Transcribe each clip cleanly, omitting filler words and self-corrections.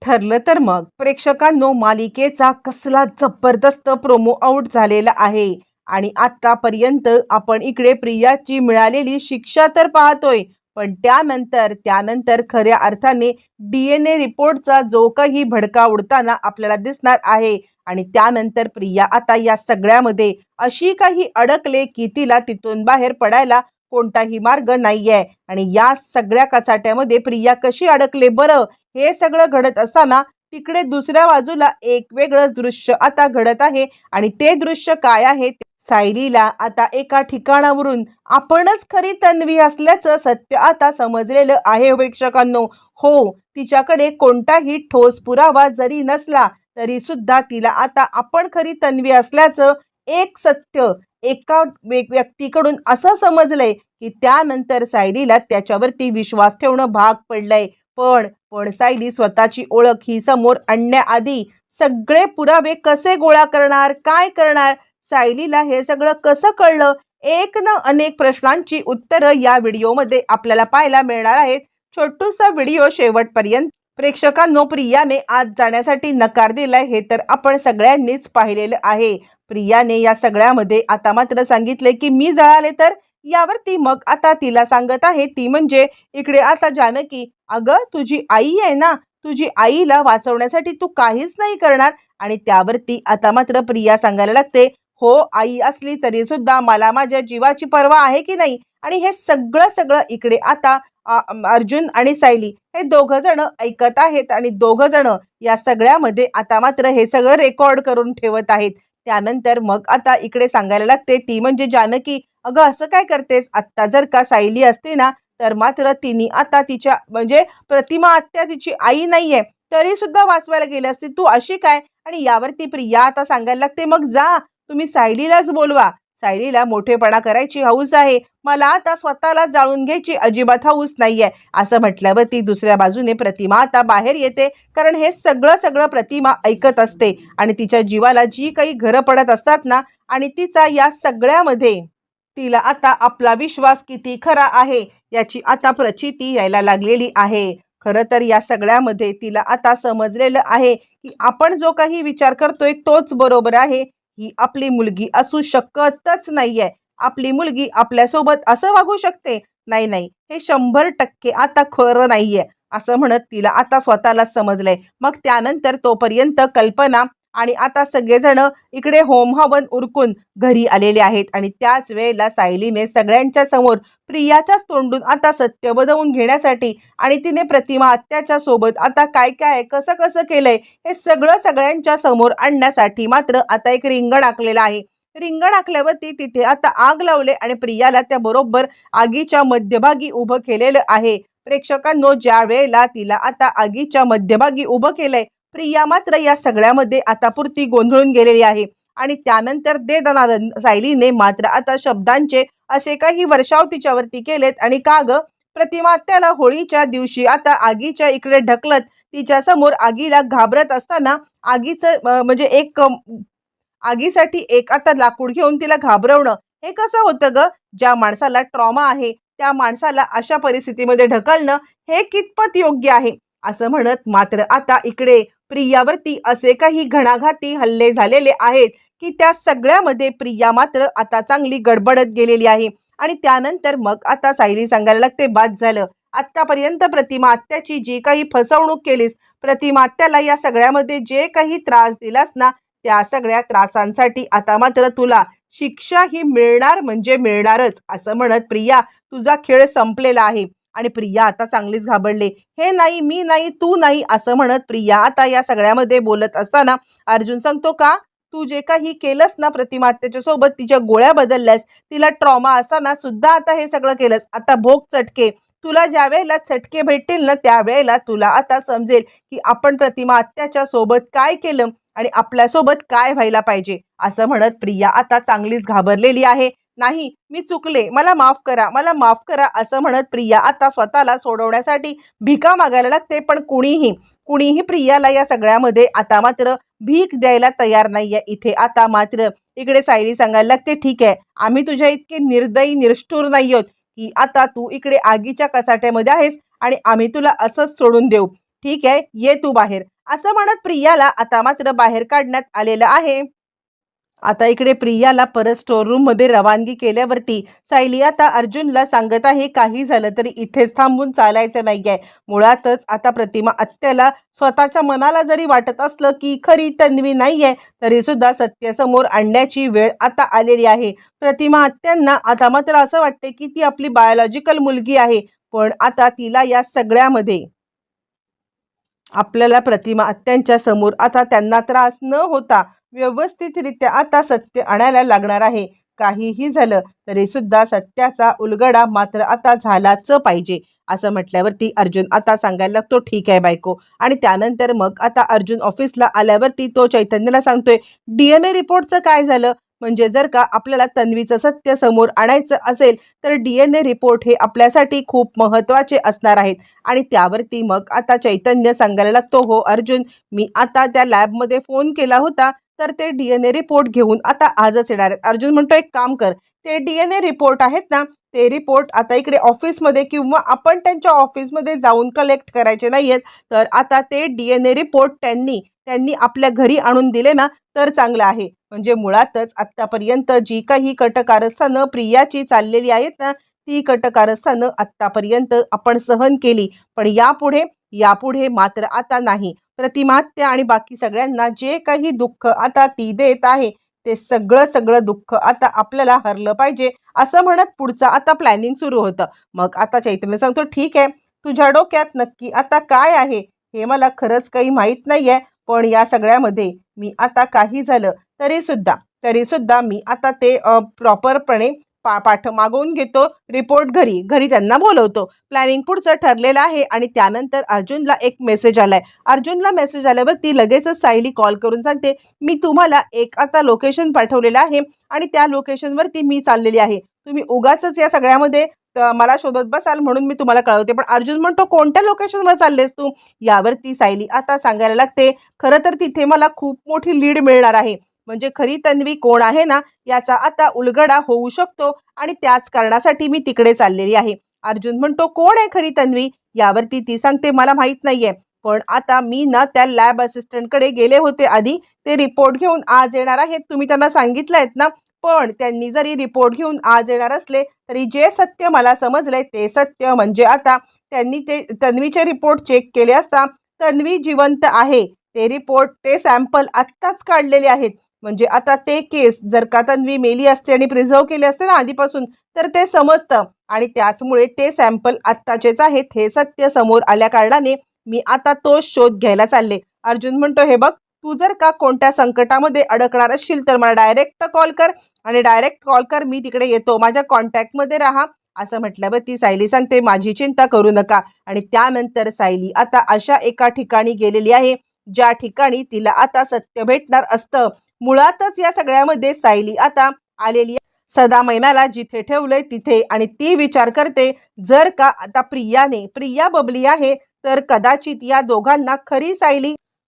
ठरलं तर मग प्रेक्षकांनो, मालिकेचा कसला जबरदस्त प्रोमो आउट झालेला आहे आणि आतापर्यंत आपण इकडे प्रियाची मिळालेली शिक्षा तर पाहतोय, पण त्यानंतर खऱ्या अर्थाने DNA रिपोर्टचा जो काही भडका उडताना आपल्याला दिसणार आहे आणि त्यानंतर प्रिया आता या सगळ्यामध्ये अशी काही अडकले की तिला तिथून बाहेर पडायला कोणताही मार्ग नाहीये आणि या सगळ्या कचाट्यामध्ये प्रिया कशी अडकले बरं, हे सगळं घडत असताना तिकडे दुसऱ्या बाजूला एक वेगळंच दृश्य आता घडत आहे आणि ते दृश्य काय आहे? सायलीला आता एका ठिकाणावरून आपणच खरी तन्वी असल्याचं सत्य आता समजलेलं आहे प्रेक्षकांनो. हो, तिच्याकडे कोणताही ठोस पुरावा जरी नसला तरी सुद्धा तिला आता आपण खरी तन्वी असल्याचं एक सत्य एका व्यक्तीकडून असं समजलंय की त्यानंतर सायलीला त्याच्यावरती विश्वास ठेवणं भाग पडलंय. पण सायली स्वतःची ओळख ही समोर आणण्याआधी सगळे पुरावे कसे गोळा करणार, काय करणार, सायलीला हे सगळं कसं कळलं, एक न अनेक प्रश्नांची उत्तरं या व्हिडिओमध्ये आपल्याला पाहायला मिळणार आहेत. छोटूसा व्हिडिओ शेवटपर्यंत प्रेक्षकांनो, प्रियाने आज जाण्यासाठी नकार दिलाय हे तर आपण सगळ्यांनीच पाहिलेलं आहे. प्रियाने या सगळ्यामध्ये आता मात्र सांगितले की मी जळाले तर यावरती मग आता तिला सांगत आहे ती म्हणजे इकडे आता जानकी, अगं तुझी आई आहे ना, तुझी आईला वाचवण्यासाठी तू काहीच नाही करणार. आणि त्यावरती आता मात्र प्रिया सांगायला लागते, हो आई असली तरी सुद्धा मला माझ्या जीवाची पर्वा आहे की नाही. आणि हे सगळं इकडे आता अर्जुन आणि सायली हे दोघं जण ऐकत आहेत आणि दोघं जण या सगळ्यामध्ये आता मात्र हे सगळं रेकॉर्ड करून ठेवत आहेत. त्यानंतर मग आता इकडे सांगायला लागते ती म्हणजे जानकी, अगं असं काय करतेस, आत्ता जर का सायली असते ना तर मात्र तिने आता तिच्या म्हणजे प्रतिमा आत्या तिची आई नाहीये तरी सुद्धा वाचवायला गेली असती, तू अशी काय. आणि यावरती प्रिया आता सांगायला लागते, मग जा तुम्ही सायलीलाच बोलवा, सायलीला मोठेपणा करायची हौस आहे, मला आता स्वतःला जाळून घ्यायची अजिबात हौस नाहीये. असं म्हटल्यावरती दुसऱ्या बाजूने प्रतिमा आता बाहेर येते, कारण हे सगळं प्रतिमा ऐकत असते आणि तिच्या जीवाला जी काही घरं पडत असतात ना आणि तिचा या सगळ्यामध्ये तिला आता आपला विश्वास किती खरा आहे याची आता प्रचिती यायला लागलेली आहे. खरं तर या सगळ्यामध्ये तिला आता समजलेलं आहे की आपण जो काही विचार करतोय तोच बरोबर आहे. ही आपली मुलगी असू शकतच नाहीये, आपली मुलगी आपल्यासोबत असं वागू शकते, नाही, हे 100% आता खरं नाहीये असं म्हणत तिला आता स्वतःला समजलंय. मग त्यानंतर तोपर्यंत कल्पना आणि आता सगळेजण इकडे होम हवन उरकून घरी आलेले आहेत आणि त्याच वेळेला सायलीने सगळ्यांच्या समोर प्रियाच्याच तोंडून आता सत्य बदलून घेण्यासाठी आणि तिने प्रतिमा आत्याच्या सोबत आता काय कसं केलंय हे सगळं सगळ्यांच्या समोर आणण्यासाठी मात्र आता एक रिंगण आखलेलं आहे. रिंगण आखल्यावरती तिथे आता आग लावले आणि प्रियाला त्या बरोबर आगीच्या मध्यभागी उभं केलेलं आहे. प्रेक्षकांनो, ज्या वेळेला तिला आता आगीच्या मध्यभागी उभं केलंय, प्रिया मात्र या सगळ्यामध्ये आता पुरती गोंधळून गेलेली आहे आणि त्यानंतर दे दनादन सायलीने मात्र आता शब्दांचे असे काही वर्षाव तिच्यावरती केलेत. आणि का ग, प्रतिमा त्याला होळीच्या दिवशी आता आगीच्या इकडे ढकलत तिच्या समोर आगीला घाबरत असताना आगीचं म्हणजे एक आगीसाठी एक आता लाकूड घेऊन तिला घाबरवणं हे कसं होतं ग. ज्या माणसाला ट्रॉमा आहे त्या माणसाला अशा परिस्थितीमध्ये ढकलणं हे कितपत योग्य आहे. असं म्हणत मात्र आता इकडे प्रियावरती असे काही घणाघाती हल्ले झालेले आहेत की त्या सगळ्यामध्ये प्रिया मात्र आता चांगली गडबडत गेलेली आहे. आणि त्यानंतर मग आता सायली सांगायला लागते, बाद झालं, आतापर्यंत प्रतिमा आत्याची जी काही फसवणूक केलीस, प्रतिमा आत्याला या सगळ्यामध्ये जे काही त्रास दिलास ना त्या सगळ्या त्रासांसाठी आता मात्र तुला शिक्षा ही मिळणार म्हणजे मिळणारच. असं म्हणत प्रिया, तुझा खेळ संपलेला आहे. आणि प्रिया आता चांगलीच घाबरले, हे नाही, मी नाही, तू नाही असं म्हणत प्रिया आता या सगळ्यामध्ये बोलत असताना अर्जुन सांगतो, का तू जे काही केलंस ना प्रतिमा आत्याच्या सोबत, तिच्या गोळ्या बदलल्यास, तिला ट्रॉमा असताना सुद्धा आता हे सगळं केलंस, आता भोग चटके, तुला ज्या वेळेला चटके भेटतील ना त्यावेळेला तुला आता समजेल की आपण प्रतिमा आत्याच्या सोबत काय केलं आणि आपल्यासोबत काय व्हायला पाहिजे. असं म्हणत प्रिया आता चांगलीच घाबरलेली आहे. नाही, मी चुकले, मला माफ करा, मला माफ करा असं म्हणत प्रिया आता स्वतःला सोडवण्यासाठी भिका मागायला लागते. पण कुणीही प्रियाला या सगळ्यामध्ये आता मात्र भीक द्यायला तयार नाहीये. इथे आता मात्र इकडे सायली सांगायला लागते, ठीक आहे, आम्ही तुझ्या इतके निर्दयी निष्ठुर नाही आहोत की आता तू इकडे आगीच्या कचाट्यामध्ये आहेस आणि आम्ही तुला असंच सोडून देऊ. ठीक आहे, ये तू बाहेर. असं म्हणत प्रियाला आता मात्र बाहेर काढण्यात आलेलं आहे. आता इकडे प्रियाला परत स्टोर रूम मध्ये रवानगी केल्यावरती सायली आता अर्जुनला सांगत आहे, काही झालं तरी इथेच थांबून चालायचं नाहीये. मुळातच आता प्रतिमा आत्याला स्वतःच्या मनाला जरी वाटत असलं की खरी तन्वी नाहीये, तरी सुद्धा सत्य समोर आणण्याची वेळ आता आलेली आहे. प्रतिमा आत्यांना आता मात्र असं वाटते की ती आपली बायोलॉजिकल मुलगी आहे, पण आता तिला या सगळ्यामध्ये आपल्याला प्रतिमा आत्यांच्या समोर आता त्यांना त्रास न होता व्यवस्थितरित्या आता सत्य आणायला लागणार आहे. काहीही झालं तरी सुद्धा सत्याचा उलगडा मात्र आता झालाच पाहिजे. असं म्हटल्यावरती अर्जुन आता सांगायला लागतो, ठीक आहे बायको. आणि त्यानंतर मग आता अर्जुन ऑफिसला आल्यावरती तो चैतन्यला सांगतोय, DNA रिपोर्टचं काय झालं? म्हणजे जर का आपल्याला तन्वीचं सत्य समोर आणायचं असेल तर DNA रिपोर्ट हे आपल्यासाठी खूप महत्त्वाचे असणार आहेत. आणि त्यावरती मग आता चैतन्य सांगायला लागतो, हो अर्जुन, मी आता त्या लॅबमध्ये फोन केला होता, तर ते DNA रिपोर्ट घेऊन आता आजच येणार आहेत. अर्जुन म्हणतो, एक काम कर, ते DNA रिपोर्ट आहेत ना, ते रिपोर्ट आता इकडे ऑफिसमध्ये किंवा आपण त्यांच्या ऑफिसमध्ये जाऊन कलेक्ट करायचे नाहीयेत, तर आता ते DNA रिपोर्ट त्यांनी त्यांनी आपल्या घरी आणून दिले ना तर चांगलं आहे. म्हणजे मुळातच आत्तापर्यंत जी काही कटकारस्थानं प्रियाची चाललेली आहेत ना, ती कटकारस्थानं आत्तापर्यंत आपण सहन केली, पण यापुढे यापुढे मात्र आता नाही. प्रतिमा आत्या आणि बाकी सगळ्यांना जे काही दुःख आता ती देत आहे, ते सगळं सगळं दुःख आता आपल्याला हरलं पाहिजे, असं म्हणत पुढचा आता प्लॅनिंग सुरू होतं. मग आता चैतन्य सांगतो, ठीक आहे, तुझ्या डोक्यात नक्की आता काय आहे हे मला खरंच काही माहीत नाहीये, पण या सगळ्यामध्ये मी आता काही झालं तरी सुद्धा मी आता ते प्रॉपरपणे पाठ मागवून घेतो रिपोर्ट घरी घरी त्यांना बोलवतो. प्लॅनिंग पुढचं ठरलेलं आहे. आणि त्यानंतर अर्जुनला एक मेसेज आलाय. अर्जुनला मेसेज आल्यावरती लगेचच सायली कॉल करून सांगते, मी तुम्हाला एक आता लोकेशन पाठवलेलं आहे आणि त्या लोकेशनवरती मी चाललेली आहे. तुम्ही उगाचच या सगळ्यामध्ये मला शोधत बसाल म्हणून मी तुम्हाला कळवते. पण अर्जुन म्हणतो, कोणत्या लोकेशनवर चाललेस तू? यावरती सायली आता सांगायला लागते, खरं तर तिथे मला खूप मोठी लीड मिळणार आहे. म्हणजे खरी तन्वी कोण आहे ना, याचा आता उलगडा होऊ शकतो आणि त्याच कारणासाठी मी तिकडे चाललेली आहे. अर्जुन म्हणतो, कोण आहे खरी तन्वी? यावरती ती सांगते, मला माहित नाहीये, पण आता मी ना त्या लॅब असिस्टंटकडे गेले होते आधी, ते रिपोर्ट घेऊन आज येणार आहेत, तुम्ही त्यांना सांगितलंय ना. पण त्यांनी जरी रिपोर्ट घेऊन आज येणार असले तरी जे सत्य मला समजलंय ते सत्य म्हणजे आता त्यांनी ते तन्वीचे रिपोर्ट चेक केले असता तन्वी जिवंत आहे. ते रिपोर्ट, ते सॅम्पल आत्ताच काढलेले आहेत. म्हणजे आता ते केस जर का तन्वी मेली असते आणि प्रिझर्व केले असते ना आधीपासून, तर ते समजतं. आणि त्याचमुळे ते सॅम्पल आत्ताचेच आहेत हे सत्य समोर आल्या कारणाने मी आता तो शोध घ्यायला चालले. अर्जुन म्हणतो, हे बघ, तू जर का कोणत्या संकटामध्ये अडकणार असशील तर मला डायरेक्ट कॉल कर आणि डायरेक्ट कॉल कर, मी तिकडे येतो, माझ्या कॉन्टॅक्टमध्ये राहा. असं म्हटल्यावर ती सायली सांगते, माझी चिंता करू नका. आणि त्यानंतर सायली आता अशा एका ठिकाणी गेलेली आहे ज्या ठिकाणी तिला आता सत्य भेटणार असतं. मुळातच या सगळ्यामध्ये सायली आता आलेली सदा मैनाला जिथे ठेवलंय तिथे. आणि ती विचार करते, जर का आता प्रिया बबली आहे तर कदाचित या दोघांना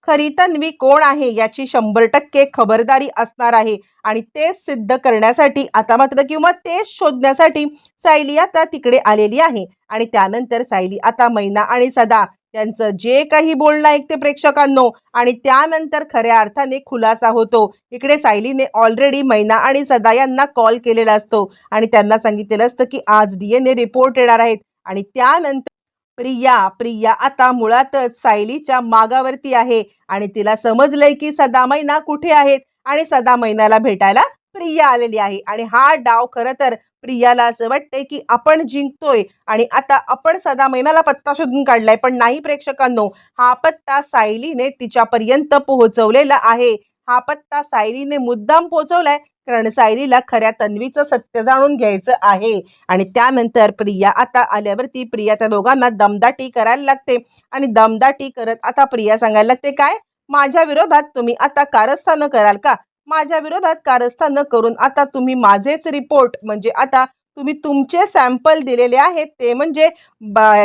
खरी तन्वी कोण आहे याची 100% खबरदारी असणार आहे. आणि तेच सिद्ध करण्यासाठी आता मात्र किंवा तेच शोधण्यासाठी सायली आता तिकडे आलेली आहे. आणि त्यानंतर सायली आता मैना आणि सदा यांचं जे काही बोलणं ऐकते प्रेक्षकांनो, आणि त्यानंतर खऱ्या अर्थाने खुलासा होतो. इकडे सायलीने ऑलरेडी मैना आणि सदा यांना कॉल केलेला असतो आणि त्यांना सांगितलेलं असतं की आज DNA रिपोर्ट येणार आहेत. आणि त्यानंतर प्रिया आता मुळातच सायलीच्या मागावरती आहे आणि तिला समजलंय की सदा मैना कुठे आहेत आणि सदा मैनाला भेटायला प्रिया आलेली आहे. आणि हा डाव खरं तर प्रियाला असं वाटतंय की आपण जिंकतोय आणि आता आपण सदा मैनाला पत्ता शोधून काढलाय. पण नाही प्रेक्षकांनो, हा पत्ता सायलीने तिच्यापर्यंत पोहोचवलेला आहे. हा पत्ता सायलीने मुद्दाम पोहोचवलाय, कारण सायलीला खऱ्या तन्वीचं सत्य जाणून घ्यायचं आहे. आणि त्यानंतर प्रिया आता आल्यावरती प्रिया त्या दोघांना दमदाटी करायला लागते. आणि दमदाटी करत आता प्रिया सांगायला लागते, काय माझ्या विरोधात तुम्ही आता कारस्थानं कराल का? माझ्या विरोधात कारस्थानं करून आता तुम्ही माझेच रिपोर्ट म्हणजे आता तुम्ही तुमचे सॅम्पल दिलेले आहेत ते म्हणजे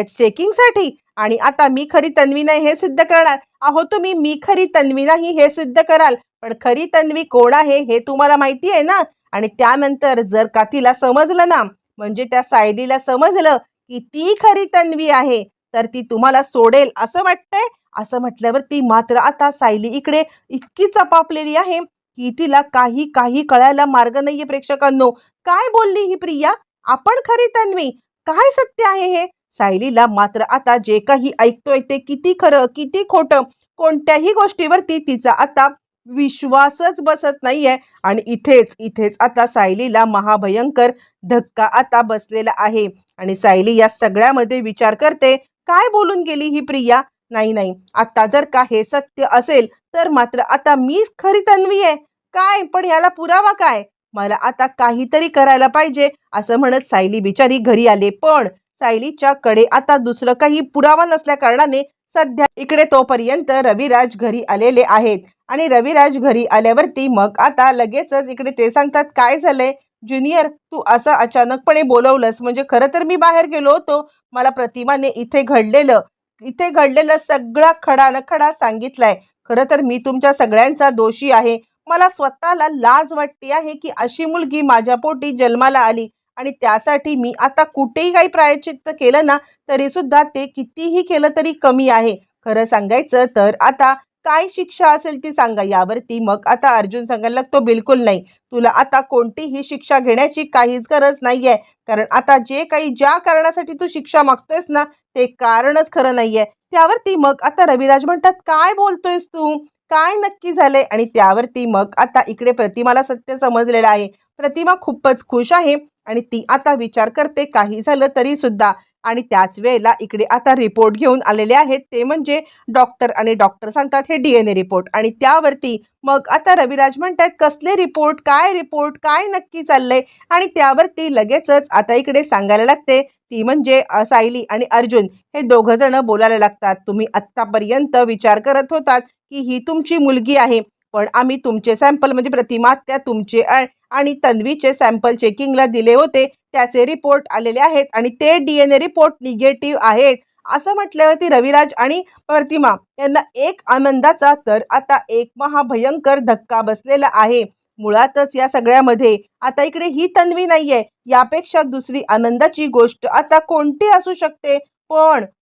चेकिंगसाठी, आणि आता मी खरी तन्वी नाही हे सिद्ध करणार. अहो, तुम्ही मी खरी तन्वी नाही हे सिद्ध कराल, पण खरी तन्वी कोण आहे हे तुम्हाला माहिती आहे ना. आणि त्यानंतर जर का तिला समजलं ना, म्हणजे त्या सायलीला समजलं की ती खरी तन्वी आहे, तर ती तुम्हाला सोडेल असं वाटतंय? असं म्हटल्यावरती मात्र आता सायली इकडे इतकी चपापलेली आहे की तिला काही कळायला मार्ग नाहीये. प्रेक्षकांनो, काय बोलली ही प्रिया? आपण खरी तन्वी? काय सत्य आहे हे? सायलीला मात्र आता जे काही ऐकतोय ते किती खरं किती खोटं, कोणत्याही गोष्टीवरती तिचा आता विश्वासच बसत नाहीये. आणि इथेच आता सायलीला महाभयंकर धक्का आता बसलेला आहे. आणि सायली या सगळ्यामध्ये विचार करते, काय बोलून गेली ही प्रिया? नाही, आता जर का हे सत्य असेल तर मात्र आता मीच खरी तन्वी आहे काय? पण ह्याला पुरावा काय? मला आता काहीतरी करायला पाहिजे असं म्हणत सायली बिचारी घरी आले. पण सायलीच्या कडे आता दुसरं काही पुरावा नसल्या कारणाने सध्या इकडे तोपर्यंत रविराज घरी आलेले आहेत. आणि रविराज घरी आल्यावरती मग आता लगेचच इकडे ते सांगतात, काय झालंय ज्युनियर, तू असं अचानकपणे बोलवलंस? म्हणजे खरं तर मी बाहेर गेलो होतो, मला प्रतिमाने इथे घडलेलं सगळा खडा सांगितलाय. खरं तर मी तुमच्या सगळ्यांचा दोषी आहे. मला स्वतःला लाज वाटते आहे की अशी मुलगी माझ्या पोटी जन्माला आली. आणि त्यासाठी मी आता कुठेही काही प्रायश्चित्त केलं ना तरी सुद्धा ते कितीही केलं तरी कमी आहे. खरं सांगायचं तर आता काय शिक्षा असेल ती सांगा. यावरती मग आता अर्जुन सांगायला लागतो, बिलकुल नाही, तुला आता कोणतीही शिक्षा घेण्याची काहीच गरज नाहीये. कारण आता ज्या कारणासाठी तू शिक्षा मागतोयस ना ते कारणच खरं नाहीये. त्यावरती मग आता रविराज म्हणतात, काय बोलतोयस तू? काय नक्की झालंय? आणि त्यावरती मग आता इकडे प्रतिमाला सत्य समजलेलं आहे. प्रतिमा खूपच खुश आहे आणि ती आता विचार करते, काही झालं तरी सुद्धा. आणि त्याच वेळेला इकडे आता रिपोर्ट घेऊन आलेले आहेत, ते म्हणजे डॉक्टर. आणि डॉक्टर सांगतात हे DNA रिपोर्ट. आणि त्यावरती मग आता रविराज म्हणतात, कसले रिपोर्ट, काय नक्की चाललंय? आणि त्यावरती लगेचच आता इकडे सांगायला लागते, ती म्हणजे सायली आणि अर्जुन हे दोघं जण बोलायला लागतात. तुम्ही आत्तापर्यंत विचार करत होतात की ही तुमची मुलगी आहे, पण आम्ही तुमचे सॅम्पल म्हणजे प्रतिमा त्या तुमचे आणि तन्वीचे सॅम्पल चेकिंगला दिले होते, त्याचे रिपोर्ट आलेले आहेत आणि ते DNA रिपोर्ट निगेटिव्ह आहेत. असं म्हटल्यावरती रविराज आणि प्रतिमा यांना एक आनंदाचा तर आता एक महाभयंकर धक्का बसलेला आहे. मुळातच या सगळ्यामध्ये आता इकडे ही तन्वी नाहीये, यापेक्षा दुसरी आनंदाची गोष्ट आता कोणती असू शकते?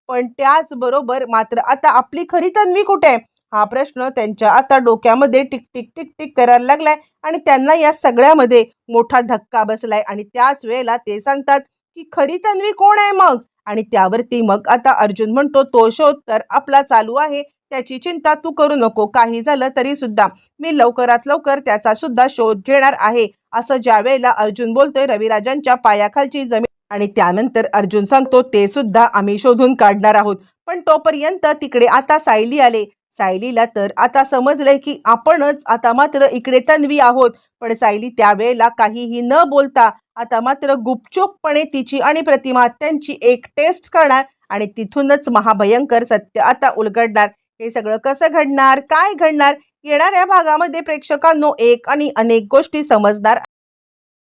पण त्याचबरोबर मात्र आता आपली खरी तन्वी कुठे आहे हा प्रश्न त्यांच्या आता डोक्यामध्ये टिक टिक करायला लागलाय. आणि त्यांना या सगळ्यामध्ये मोठा धक्का बसलाय. आणि त्याच वेळेला ते सांगतात की खरी तन्वी कोण आहे मग? आणि त्यावरती मग आता अर्जुन म्हणतो, तो शोध तर आपला चालू आहे, त्याची चिंता तू करू नको. काही झालं तरी सुद्धा मी लवकरात लवकर त्याचा सुद्धा शोध घेणार आहे. असं ज्या वेळेला अर्जुन बोलतोय रविराजांच्या पायाखालची जमीन. आणि त्यानंतर अर्जुन सांगतो, ते सुद्धा आम्ही शोधून काढणार आहोत. पण तोपर्यंत तिकडे आता सायली आले. सायलीला तर आता समजलंय की आपणच आता मात्र इकडे तन्वी आहोत. पण सायली त्यावेळेला काहीही न बोलता आता मात्र गुपचूपपणे तिची आणि प्रतिमा त्यांची एक टेस्ट करणार आणि तिथूनच महाभयंकर सत्य आता उलगडणार. हे सगळं कसं घडणार, काय घडणार, येणाऱ्या भागामध्ये प्रेक्षकांनो एक आणि अनेक गोष्टी समजणार.